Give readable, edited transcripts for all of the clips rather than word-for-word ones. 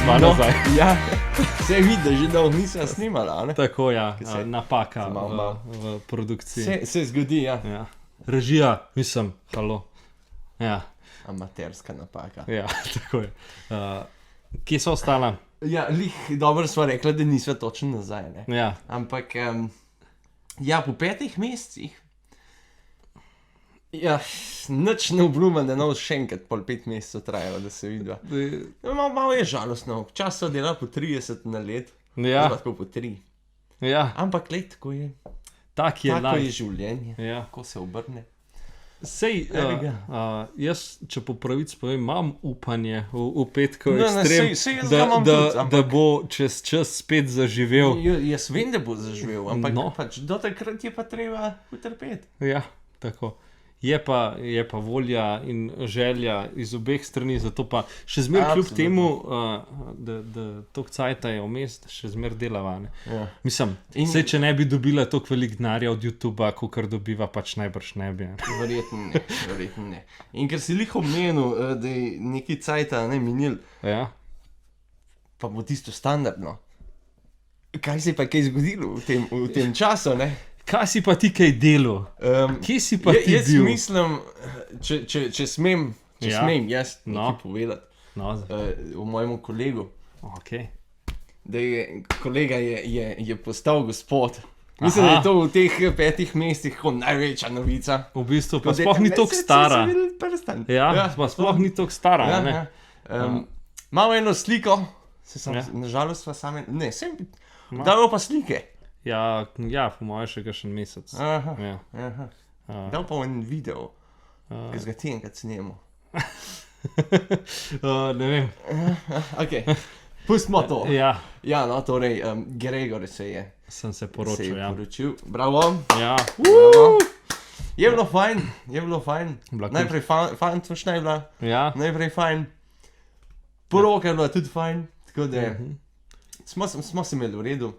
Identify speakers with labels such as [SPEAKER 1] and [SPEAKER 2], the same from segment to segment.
[SPEAKER 1] sva nazaj.
[SPEAKER 2] Ja, se vidi, že dolgo nisem snimala, ne?
[SPEAKER 1] Tako, ja,
[SPEAKER 2] se-
[SPEAKER 1] napaka
[SPEAKER 2] se malo.
[SPEAKER 1] v produkciji.
[SPEAKER 2] Se zgodi, ja.
[SPEAKER 1] Ja. Režija, mislim, halo. Ja,
[SPEAKER 2] Amaterska napaka.
[SPEAKER 1] ja, tako je. Kje so ostala?
[SPEAKER 2] Ja, dobro sva rekla, da nisva točno nazaj, ne?
[SPEAKER 1] Ja,
[SPEAKER 2] Ampak, ja, po 5 mesecih, ja, nič ne obljubim, da ne bo še enkrat pol 5 mesecev trajalo, da se vidva. Malo je žalostno, včasih so delali po 30 na let,
[SPEAKER 1] ja,
[SPEAKER 2] zdaj tako po 3.
[SPEAKER 1] ja,
[SPEAKER 2] Ampak let, ko je,
[SPEAKER 1] tak je
[SPEAKER 2] tako je
[SPEAKER 1] life.
[SPEAKER 2] življenje,
[SPEAKER 1] Ja.
[SPEAKER 2] ko se obrne.
[SPEAKER 1] Sej,
[SPEAKER 2] Evi ga.
[SPEAKER 1] jaz, če po pravici povem, imam upanje v petkov
[SPEAKER 2] Ne,
[SPEAKER 1] ekstrem,
[SPEAKER 2] sej jaz ga imam tudi, ampak-
[SPEAKER 1] da bo čez čas spet zaživel.
[SPEAKER 2] Jaz vem, da bo zaživel, ampak
[SPEAKER 1] No.
[SPEAKER 2] pač do takrat je pa treba utrpeti.
[SPEAKER 1] Ja, tako. Je pa volja in želja iz obeh strani, zato pa še zmeraj kljub
[SPEAKER 2] Absolutno.
[SPEAKER 1] temu, da toliko cajta je vmes, še zmeraj delava. Ne?
[SPEAKER 2] Ja.
[SPEAKER 1] Mislim,
[SPEAKER 2] In-
[SPEAKER 1] sej, če ne bi dobila toliko velik denarja od YouTuba, kot dobiva, pač najbrž ne bi.
[SPEAKER 2] Verjetno ne. In ker si lih omenil, da je neki cajta ne minil,
[SPEAKER 1] Ja?
[SPEAKER 2] pa bo tisto standardno. Kaj se je pa kaj zgodilo v tem času, ne?
[SPEAKER 1] Kaj si pa ti kaj delal? Kje si pa ti
[SPEAKER 2] jaz
[SPEAKER 1] bil?
[SPEAKER 2] mislim, če smem,
[SPEAKER 1] Ja.
[SPEAKER 2] jaz
[SPEAKER 1] No.
[SPEAKER 2] nekaj povedati
[SPEAKER 1] No,
[SPEAKER 2] o mojemu kolegu,
[SPEAKER 1] okay.
[SPEAKER 2] da je kolega je postal gospod. Mislim, da je to v teh 5 mesecih kot največja novica.
[SPEAKER 1] V bistvu pa
[SPEAKER 2] Ko
[SPEAKER 1] sploh ni
[SPEAKER 2] ne,
[SPEAKER 1] tako
[SPEAKER 2] se
[SPEAKER 1] stara.
[SPEAKER 2] videli prstan.
[SPEAKER 1] Ja, pa sploh ni tako stara.
[SPEAKER 2] Ja,
[SPEAKER 1] ne?
[SPEAKER 2] ja. Imamo eno sliko,
[SPEAKER 1] Ja.
[SPEAKER 2] nažalost pa same, ne, dajo pa slike.
[SPEAKER 1] Ja, po mojem še kakšen mesec.
[SPEAKER 2] Aha,
[SPEAKER 1] Ja.
[SPEAKER 2] aha.
[SPEAKER 1] A.
[SPEAKER 2] Dal pa en video, ki ga ti enkrat snemo.
[SPEAKER 1] Ne vem.
[SPEAKER 2] Ok, pustimo to.
[SPEAKER 1] Ja,
[SPEAKER 2] Ja, no, torej, Gregor se je
[SPEAKER 1] sem se poročil. Ja.
[SPEAKER 2] poročil. Bravo.
[SPEAKER 1] Ja.
[SPEAKER 2] Bravo. Je bilo fajn, je bilo fajn.
[SPEAKER 1] Bila kul.
[SPEAKER 2] Najprej fantošna je bila,
[SPEAKER 1] Ja.
[SPEAKER 2] najprej fajn. Poroka je bila tudi fajn, tako da smo se imeli v redu.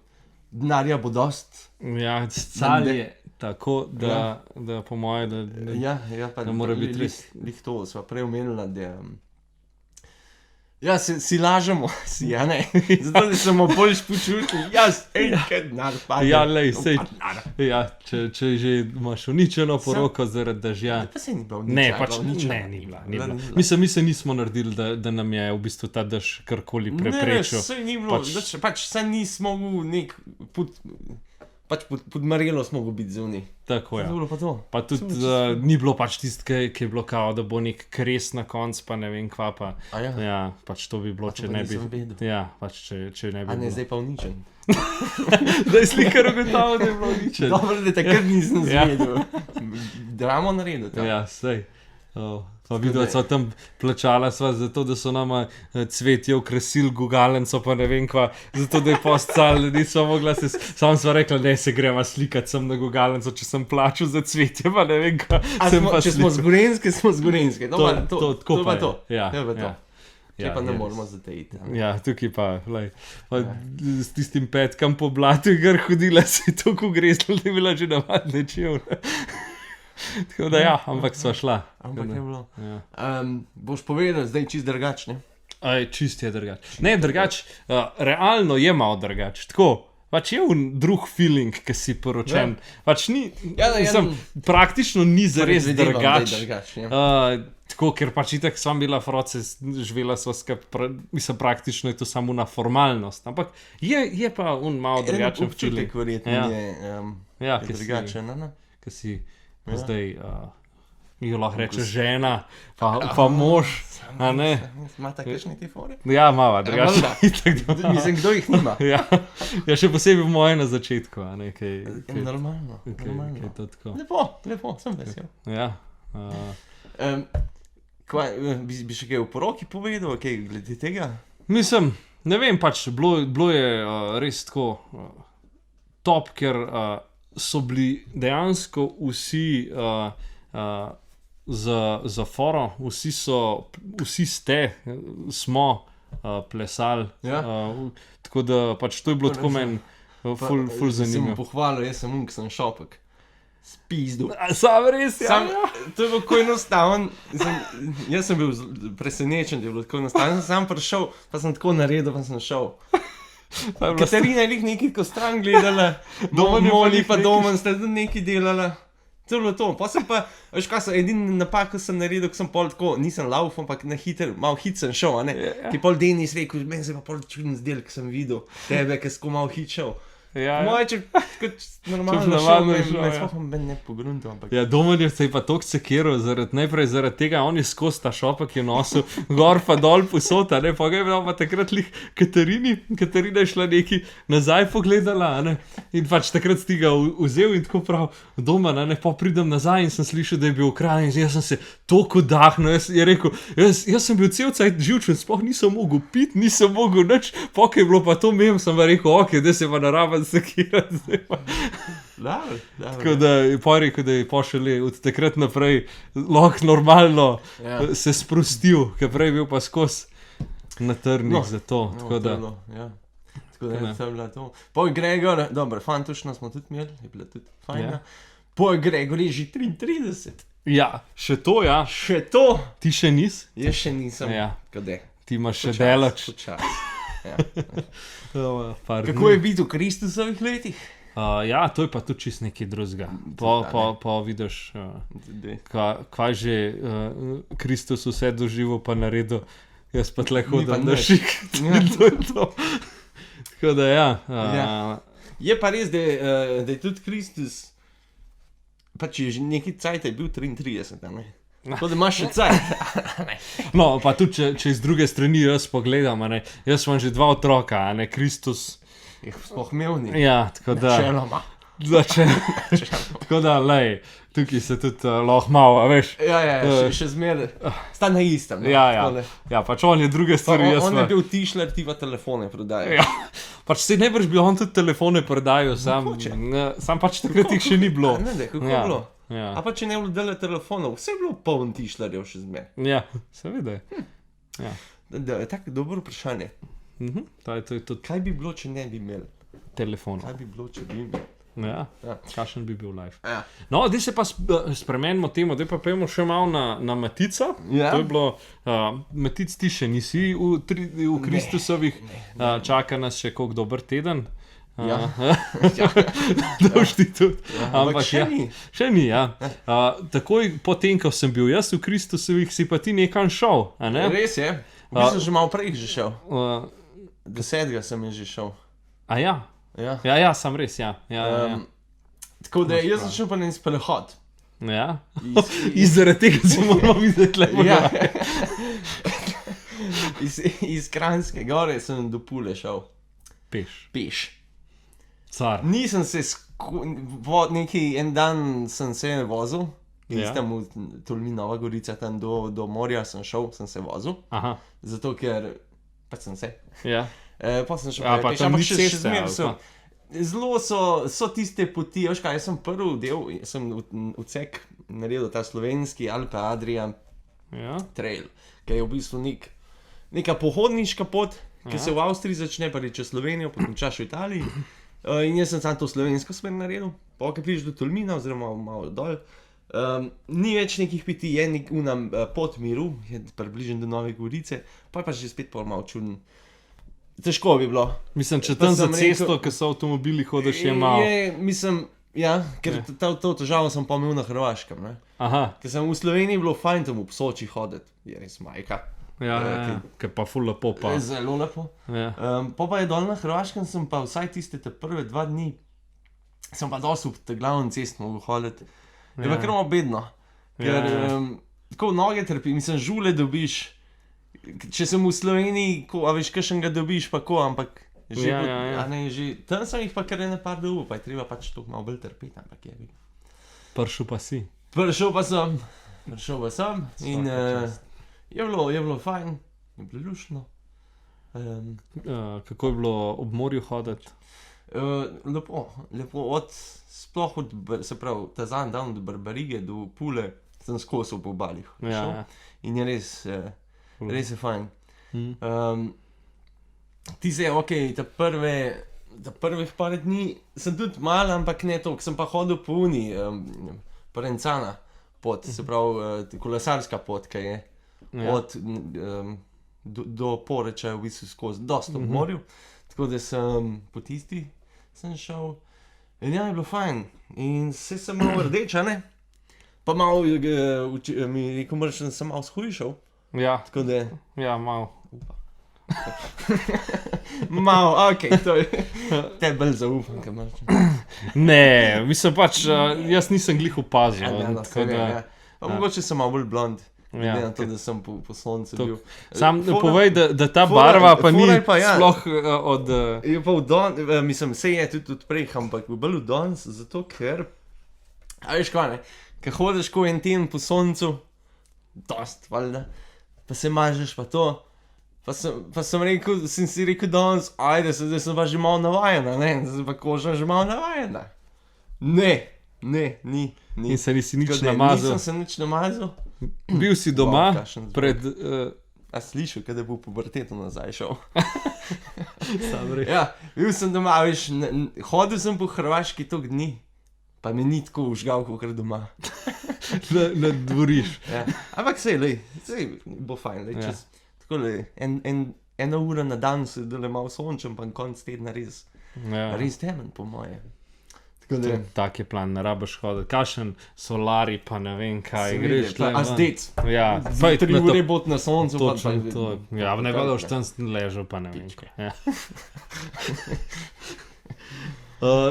[SPEAKER 2] Denarja bo dost.
[SPEAKER 1] Ja, cal je tako, da po mojem, da
[SPEAKER 2] Ja, pa
[SPEAKER 1] Da mora biti res.
[SPEAKER 2] Lih to, sva prej omenila, da ja, si lažemo, si, ja ne, zato da se bomo boljš počutili, jaz, enkrat denar pade.
[SPEAKER 1] Ja, lej,
[SPEAKER 2] no,
[SPEAKER 1] sej.
[SPEAKER 2] pa denar.
[SPEAKER 1] ja, če že imaš uničeno poroko zaradi dežja.
[SPEAKER 2] Pa se ni bilo nič,
[SPEAKER 1] Ne,
[SPEAKER 2] ali
[SPEAKER 1] pač
[SPEAKER 2] bilo nič,
[SPEAKER 1] ne,
[SPEAKER 2] ali
[SPEAKER 1] ni bila.
[SPEAKER 2] bila, ni bila.
[SPEAKER 1] Mi se nismo naredili, da nam je v bistvu ta dež karkoli preprečil.
[SPEAKER 2] Ne, saj ni bilo, pač saj nismo mogli pod marelo smo mogli biti zunaj.
[SPEAKER 1] Tako
[SPEAKER 2] To
[SPEAKER 1] je.
[SPEAKER 2] je bilo pa to.
[SPEAKER 1] Pa tudi
[SPEAKER 2] Samo
[SPEAKER 1] ni bilo pač tisto, ki je bilo kao, da bo nek kres na koncu, pa ne vem kva pa.
[SPEAKER 2] A ja?
[SPEAKER 1] Ja, pač to bi bilo,
[SPEAKER 2] to
[SPEAKER 1] če
[SPEAKER 2] pa
[SPEAKER 1] ne bi.
[SPEAKER 2] nisem vedel.
[SPEAKER 1] Ja, pač če ne bi.
[SPEAKER 2] A ne,
[SPEAKER 1] bilo.
[SPEAKER 2] zdaj pa uničen.
[SPEAKER 1] Da je slikar ugotavljal, da je bilo uničeno.
[SPEAKER 2] Dobro, da takrat nisem
[SPEAKER 1] Ja.
[SPEAKER 2] zvedel. Dramo naredil. tam.
[SPEAKER 1] Ja, sej. Pa videl, da so tam plačala sva za to, da so nama cvetje okrasili gugalenco, pa ne vem kva, zato da je postal, nismo mogla se, sam sva rekla, ne se greva slikati sem na gugalenco, če sem plačal za cvetje, pa ne vem kva.
[SPEAKER 2] Če smo zgorenske, smo zgorenske.
[SPEAKER 1] tako pa je.
[SPEAKER 2] to.
[SPEAKER 1] Ja,
[SPEAKER 2] To je pa to.
[SPEAKER 1] ja.
[SPEAKER 2] Če pa ne
[SPEAKER 1] je
[SPEAKER 2] moramo
[SPEAKER 1] res.
[SPEAKER 2] zatejiti.
[SPEAKER 1] Ja, tukaj pa, lej, pa s tistim petkam po blatu je gr hodila, se je toliko grezla, da je bila že navadne čevlje. Tako da ja, ampak sva šla.
[SPEAKER 2] Ampak je bilo.
[SPEAKER 1] Ja.
[SPEAKER 2] Boš povedal, zdaj čist drugačne.
[SPEAKER 1] Aj, čist je drugač. Ne, drugač, realno je malo drugač. Tako, pač je drug feeling, ki si poročen.
[SPEAKER 2] Ja.
[SPEAKER 1] Pač ni,
[SPEAKER 2] Ja,
[SPEAKER 1] mislim, praktično ni zares drugač.
[SPEAKER 2] Ja.
[SPEAKER 1] Tako, ker pač itak sem bila froce, živela sva skupaj, mislim, praktično je to samo na formalnost. Ampak je pa malo drugačen feeling.
[SPEAKER 2] Verjetno
[SPEAKER 1] Ja. Ja,
[SPEAKER 2] je
[SPEAKER 1] ki si,
[SPEAKER 2] drugačen. Ne?
[SPEAKER 1] ki si
[SPEAKER 2] Ja.
[SPEAKER 1] zdaj, jo lahko reče žena, pa mož, a ne.
[SPEAKER 2] Imate kakšne te fore?
[SPEAKER 1] Ja, mava, drugače.
[SPEAKER 2] valjda.
[SPEAKER 1] Itak doma.
[SPEAKER 2] Mislim, kdo jih nima?
[SPEAKER 1] Ja, ja, še posebej moje na začetku, a ne, kaj
[SPEAKER 2] Normalno.
[SPEAKER 1] je to tako.
[SPEAKER 2] Lepo, sem vesel.
[SPEAKER 1] Ja,
[SPEAKER 2] Bi še kaj v poroki povedal, kaj glede tega?
[SPEAKER 1] mislim, ne vem, pač bilo je res tako top, ker so bili dejansko vsi za foro, vsi smo plesali,
[SPEAKER 2] Ja.
[SPEAKER 1] tako da pač to je bilo tako meni ful
[SPEAKER 2] Sem
[SPEAKER 1] zanimivo.
[SPEAKER 2] pohvalil, jaz sem unk, sem šopek. Spizdu.
[SPEAKER 1] Sam res, ja.
[SPEAKER 2] To je bilo tako enostavno. Jaz sem bil presenečen, da je bilo tako enostavno. Sam prišel, pa sem tako naredil, pa sem šel. Katarina je nekaj ko stran gledala, Moni pa doma sta nekaj delala. To je bilo to. Pa sem pa, veš kaj sem, edini napak, ko sem naredil, ko sem pol tako, nisem lauf, ampak na hiter, malo hit sem šel, a ne. Ki pol Denis rekel, meni se pa pol čuden zdel, ko sem videl tebe, ki si tako malo hit šel. Moje, če kot normalno šel, me sploh ne pogruntil, ampak...
[SPEAKER 1] Ja, Domanjev se je pa toliko sekiral, najprej zaradi tega, on je skozi ta šopek je nosil gor pa dol posod, a ne, pa ga je bilo pa takrat lih Katarina je šla neki nazaj pogledala, a ne, in pač takrat si ga vzel in tako prav, Doman, a ne, pa pridem nazaj in sem slišal, da je bil ukraden in jaz sem se toliko vdahnil, je rekel, jaz sem bil cel cajt živčen, sploh nisem mogel piti, nisem mogel nič, pa je bilo pa to mem, sem pa rekel, ok, da se pa naraven sekirati zdaj pa. Tako da je rekel, da je pošele od takrat naprej lahko normalno se sprostil, ker prej bil pa skozi na trnih za to. Tako da
[SPEAKER 2] je to bilo to. Poj Gregor, dobro, fantušno smo tudi imeli, je bila tudi fajna. Poj Gregor je že 33.
[SPEAKER 1] Ja, še to, ja.
[SPEAKER 2] Še to?
[SPEAKER 1] Ti še nis?
[SPEAKER 2] Jaz še nisem.
[SPEAKER 1] Ja.
[SPEAKER 2] Kade?
[SPEAKER 1] Ti imaš še delač.
[SPEAKER 2] Ja.
[SPEAKER 1] Kako
[SPEAKER 2] je biti v Kristusovih letih?
[SPEAKER 1] Ja, to je pa tudi čist nekaj drugega. Pa vidiš, kaj že Kristus vse doživel pa naredil, jaz pa tle hodim na šik. To je to. Tako da ja.
[SPEAKER 2] Je pa res, da je tudi Kristus, pač je že nekaj cajt je bil 33, ne? Tako da imaš še cajt.
[SPEAKER 1] No, pa tudi, če iz druge strani jaz pogledam, ne, jaz imam že 2 otroka, ne, Kristus.
[SPEAKER 2] Je sploh imel ni.
[SPEAKER 1] Ja, tako da.
[SPEAKER 2] Načeloma.
[SPEAKER 1] Tako da, lej, tukaj se tudi lahko malo, veš.
[SPEAKER 2] Ja, še zmeraj. Sta na istem.
[SPEAKER 1] Ja, pač on je druge stvari.
[SPEAKER 2] On je bil tišler, ti pa telefone prodajajo.
[SPEAKER 1] Ja, pač se najbrž bi on tudi telefone prodajal, sam pač takrat jih še ni bilo.
[SPEAKER 2] Ne, kako je bilo? Ja. A pa če ne bilo dele telefonov, vse je bilo poln tišlerjev še zmeraj.
[SPEAKER 1] Ja, seveda je. Ja.
[SPEAKER 2] Tako dobro vprašanje.
[SPEAKER 1] To je tudi...
[SPEAKER 2] Kaj bi bilo, če ne bi imeli
[SPEAKER 1] telefonov?
[SPEAKER 2] Kaj bi bilo, če bi imeli?
[SPEAKER 1] Ja, kakšen bi bil live.
[SPEAKER 2] Ja.
[SPEAKER 1] No, zdaj se pa spremenimo temo, zdaj pa pojmo še malo na Matica.
[SPEAKER 2] Ja.
[SPEAKER 1] To je bilo, Matic, ti še nisi v Kristusovih, čaka nas še koliko dober teden.
[SPEAKER 2] Ja.
[SPEAKER 1] Dož ti tudi.
[SPEAKER 2] Ampak še ni.
[SPEAKER 1] Še ni, ja. Takoj potem, ko sem bil jaz v Kristusovih, si pa ti nekam šel, a ne?
[SPEAKER 2] Res je. Mislim, že malo prej že šel. 10. sem je že šel.
[SPEAKER 1] A ja? Ja, sem res, ja.
[SPEAKER 2] Tako da jaz začel pa na sprehod.
[SPEAKER 1] Ja. Zaradi tega se moramo videti lepo.
[SPEAKER 2] Ja. Iz Kranjske gore sem do Pule šel. Peš.
[SPEAKER 1] Car.
[SPEAKER 2] Nisem se en dan sem se vozil, tam v Tolmin, Nova Gorica, tam do morja sem šel, sem se vozil.
[SPEAKER 1] Aha.
[SPEAKER 2] Zato, ker pač sem se.
[SPEAKER 1] Ja.
[SPEAKER 2] Pa sem šel
[SPEAKER 1] peš, ampak še
[SPEAKER 2] zmer so. Zelo so tiste poti, veš kaj, jaz sem prvi del, sem odsek naredil ta slovenski Alpe Adria trail, ki je v bistvu neka pohodniška pot, ki se v Avstriji začne, pa čez Slovenijo, pa končaš v Italiji. In jaz sem samo to slovensko smer naredil, pa ko prideš do Tolmina, oziroma malo dol, ni več nekih poti, je pot miru, je približen do Nove Gorice, pa že spet pol malo čuden. Težko bi bilo.
[SPEAKER 1] Mislim, če tam za cesto, ko so avtomobili hodiš, je malo.
[SPEAKER 2] Mislim, ja, ker to težavo sem pa imel na Hrvaškem, ne.
[SPEAKER 1] Aha.
[SPEAKER 2] Ker sem v Sloveniji bilo fajn tam v Psoči hoditi, je res majka.
[SPEAKER 1] Ja, ker pa ful lepo pa.
[SPEAKER 2] Zelo lepo. Pa je dol na Hrvaškem, sem pa vsaj tiste te prve 2 dni, sem pa dosti v te glavni cest mogel hoditi. Je pa kar malo bedno, ker tako noge trpi, mislim, žule dobiš, če sem v Sloveniji, a veš, kakšen ga dobiš, pa ko, ampak že, tam sem jih pa kar par dobil, pa je treba pač to malo bolj trpeti, ampak je.
[SPEAKER 1] Prišel pa si.
[SPEAKER 2] Prišel pa sem in je bilo fajn, je bilo luštno.
[SPEAKER 1] Kako je bilo ob morju hoditi?
[SPEAKER 2] Lepo, sploh se pravi, ta zadnji dan od Barbarige do Pule sem skozi po obalih šel in je res je fajn. Ti se, ok, te prve da prvih par dni sem tudi malo, ampak ne toliko. Sem pa hodil po uni, Parencana pot, se pravi kolesarska pot, ki je od do Poreča v bistvu skozi, dosta v morju. Tako da sem po tisti sem šel in ja, je bilo fajn. In sem malo rdeč, a ne? Pa malo mi je rekel, da sem malo shujšal.
[SPEAKER 1] Ja,
[SPEAKER 2] Tako da
[SPEAKER 1] ja, malo.
[SPEAKER 2] malo, okej, to je te bolj zaupam, kaj imaš.
[SPEAKER 1] Ne, mislim pač, jaz nisem glih opazil.
[SPEAKER 2] Ja,
[SPEAKER 1] tako da,
[SPEAKER 2] ja. Pa mogoče sem malo bolj blond.
[SPEAKER 1] Ja,
[SPEAKER 2] Glede na to, da sem po soncu bil.
[SPEAKER 1] Sam
[SPEAKER 2] Fora-
[SPEAKER 1] povej, da ta
[SPEAKER 2] fora-
[SPEAKER 1] barva pa ni
[SPEAKER 2] fora je pa, ja.
[SPEAKER 1] sploh od...
[SPEAKER 2] Je pa mislim, se je tudi odpreh, ampak bolj v danes, zato ker, a veš kaj ne, ko hodiš ko en teden po soncu, dost, valjda, pa se mažeš pa to, pa sem rekel, sem si rekel danes, ajde, zdaj sem pa že malo navajena, ne, zdaj pa koža že malo navajena. Ne, ni.
[SPEAKER 1] In se nisi nič
[SPEAKER 2] Tako da
[SPEAKER 1] namazal.
[SPEAKER 2] Nisem se nič namazal.
[SPEAKER 1] Bil si doma
[SPEAKER 2] Wow, kakšen zbog.
[SPEAKER 1] pred...
[SPEAKER 2] A slišal, kada bo v puberteto nazaj šel.
[SPEAKER 1] Sam rekel.
[SPEAKER 2] Ja, bil sem doma, veš, hodil sem po Hrvaški toliko dni, pa me ni tako užgal, kot doma.
[SPEAKER 1] Na dvoriš.
[SPEAKER 2] Ja. Ampak sej bo fajn, lej,
[SPEAKER 1] Ja.
[SPEAKER 2] čez, tako lej, ena ura na dan se dele malo sončem, pa konc tedna res temen, po moje. Tako da,
[SPEAKER 1] Tak je plan, ne rabiš hoditi. Kakšen solari, pa ne vem kaj, greš tle
[SPEAKER 2] a
[SPEAKER 1] ven.
[SPEAKER 2] zdec.
[SPEAKER 1] Ja, pa je
[SPEAKER 2] 3
[SPEAKER 1] na to-
[SPEAKER 2] ure bod na soncu,
[SPEAKER 1] Točno
[SPEAKER 2] pa
[SPEAKER 1] to. Ja, ne bodo už tam ležal, pa ne vem kaj. Ja.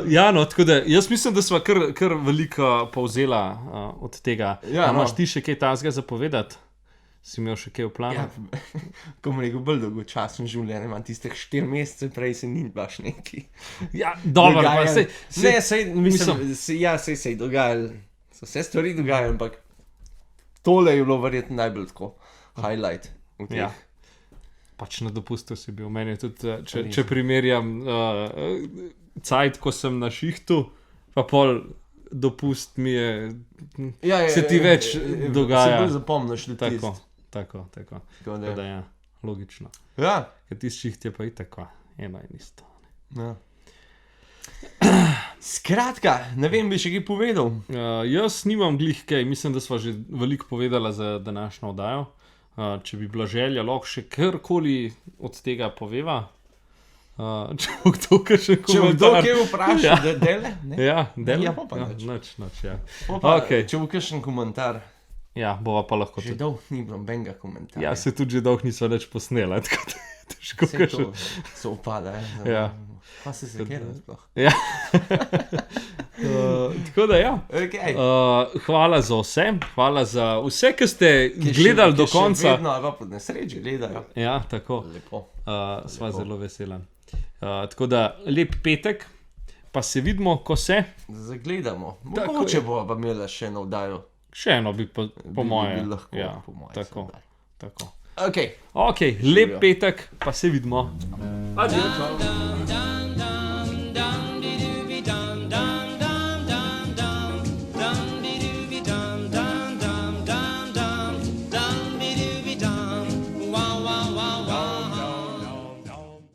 [SPEAKER 1] Ja, no, tako da jaz mislim, da sva kar veliko povzela od tega.
[SPEAKER 2] Ja,
[SPEAKER 1] A
[SPEAKER 2] no.
[SPEAKER 1] imaš ti še kaj tazga za povedati? Si imel še kaj v planu?
[SPEAKER 2] Ja, ko bom rekel, bolj dolgočasen življenje, imam tistih 4 mesece, prej se ni baš neki.
[SPEAKER 1] Ja, dobro, pa
[SPEAKER 2] dogajalo.
[SPEAKER 1] sej,
[SPEAKER 2] Ne, sej dogajalo, se vse stvari dogajajo, ampak tole je bilo verjetno najbolj tako highlight v teh.
[SPEAKER 1] Ja. Pač na dopustu si bil. Meni je tudi, če
[SPEAKER 2] Res.
[SPEAKER 1] primerjam cajt, ko sem na šihtu, pa pol dopust mi je, se ti več dogaja.
[SPEAKER 2] Se bolj zapomniš ljudi.
[SPEAKER 1] tako. Tako da ja, logično.
[SPEAKER 2] Ja,
[SPEAKER 1] Ker ti šiht je pa itak eno in isto.
[SPEAKER 2] ja. Skratka, ne vem, bi še kaj povedal.
[SPEAKER 1] Jaz nimam glih kaj, mislim, da sva že veliko povedala za današnjo oddajo. Če bi bila želja, lahko še karkoli od tega poveva. Če bo kdo kakšen
[SPEAKER 2] Če bo kdo
[SPEAKER 1] komentar.
[SPEAKER 2] kaj vprašal,
[SPEAKER 1] Ja.
[SPEAKER 2] dele, ne?
[SPEAKER 1] Ja, dela.
[SPEAKER 2] Ja, pa nič.
[SPEAKER 1] Nič, ja.
[SPEAKER 2] Pa,
[SPEAKER 1] Okej.
[SPEAKER 2] Če bo kakšen komentar,
[SPEAKER 1] Ja, bova pa lahko
[SPEAKER 2] že
[SPEAKER 1] tudi.
[SPEAKER 2] dolgo ni bilo nobenega komentarja.
[SPEAKER 1] Ja, se tudi že dolgo nisva več posnela, tako da je težko
[SPEAKER 2] Saj
[SPEAKER 1] kakšen.
[SPEAKER 2] to se upada,
[SPEAKER 1] Ja.
[SPEAKER 2] Pa se sekira sploh.
[SPEAKER 1] Ja. Tako da ja.
[SPEAKER 2] Okay.
[SPEAKER 1] Hvala za vse, hvala za vse, ki ste gledali do konca.
[SPEAKER 2] Vedno, pa pod nesreči gledajo.
[SPEAKER 1] Ja, tako.
[SPEAKER 2] Lepo.
[SPEAKER 1] Sva zelo vesela. Tako da lep petek, pa se vidimo, ko se.
[SPEAKER 2] Zagledamo.
[SPEAKER 1] Tako
[SPEAKER 2] Mogoče
[SPEAKER 1] je.
[SPEAKER 2] bo pa imela še eno vdajo.
[SPEAKER 1] Še eno bi po moje.
[SPEAKER 2] Bi lahko,
[SPEAKER 1] Ja,
[SPEAKER 2] po moje.
[SPEAKER 1] tako.
[SPEAKER 2] sedaj.
[SPEAKER 1] Tako.
[SPEAKER 2] Ok.
[SPEAKER 1] Ok, lep petek, pa se vidimo. Adijo.
[SPEAKER 3] Dum, dum,